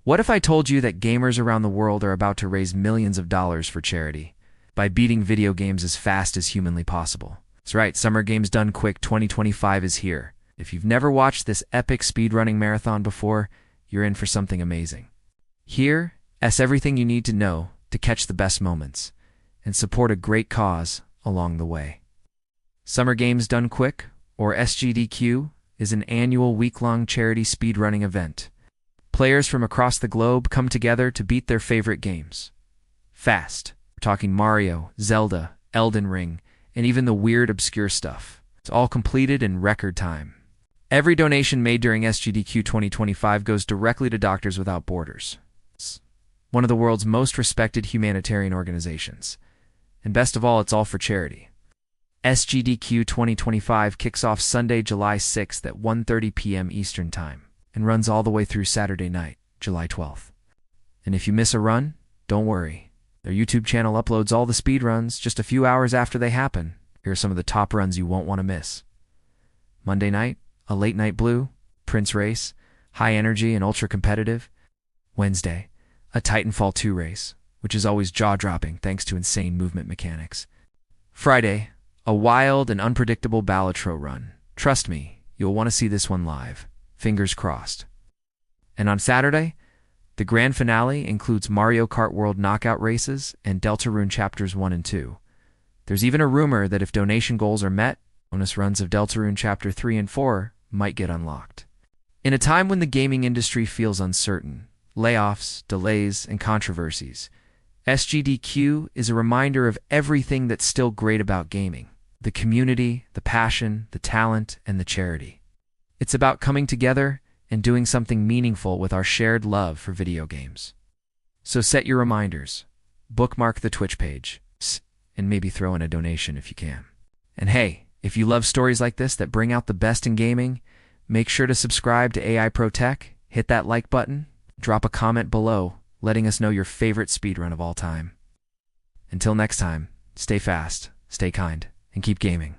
What if I told you that gamers around the world are about to raise millions of dollars for charity by beating video games as fast as humanly possible? That's right, Summer Games Done Quick 2025 is here. If you've never watched this epic speedrunning marathon before, you're in for something amazing. Here, everything you need to know to catch the best moments and support a great cause along the way. Summer Games Done Quick, or SGDQ, is an annual week-long charity speedrunning event. Players from across the globe come together to beat their favorite games. Fast. We're talking Mario, Zelda, Elden Ring, and even the weird, obscure stuff. It's all completed in record time. Every donation made during SGDQ 2025 goes directly to Doctors Without Borders, one of the world's most respected humanitarian organizations. And best of all, it's all for charity. SGDQ 2025 kicks off Sunday, July 6th at 1:30 p.m. Eastern Time and runs all the way through Saturday night, July 12th. And if you miss a run, don't worry. Their YouTube channel uploads all the speedruns just a few hours after they happen. Here are some of the top runs you won't want to miss. Monday night, a late night blue, Prince race, high energy and ultra competitive. Wednesday, a Titanfall 2 race, which is always jaw-dropping thanks to insane movement mechanics. Friday, a wild and unpredictable Balatro run. Trust me, you'll want to see this one live. Fingers crossed. And on Saturday, the grand finale includes Mario Kart World knockout races and Deltarune Chapters 1 and 2. There's even a rumor that if donation goals are met, bonus runs of Deltarune Chapter 3 and 4 might get unlocked. In a time when the gaming industry feels uncertain, layoffs, delays, and controversies, SGDQ is a reminder of everything that's still great about gaming: the community, the passion, the talent, and the charity. It's about coming together and doing something meaningful with our shared love for video games. So set your reminders, bookmark the Twitch page, and maybe throw in a donation if you can. And hey, if you love stories like this that bring out the best in gaming, make sure to subscribe to AI Pro Tech, hit that like button, drop a comment below, letting us know your favorite speedrun of all time. Until next time, stay fast, stay kind, and keep gaming.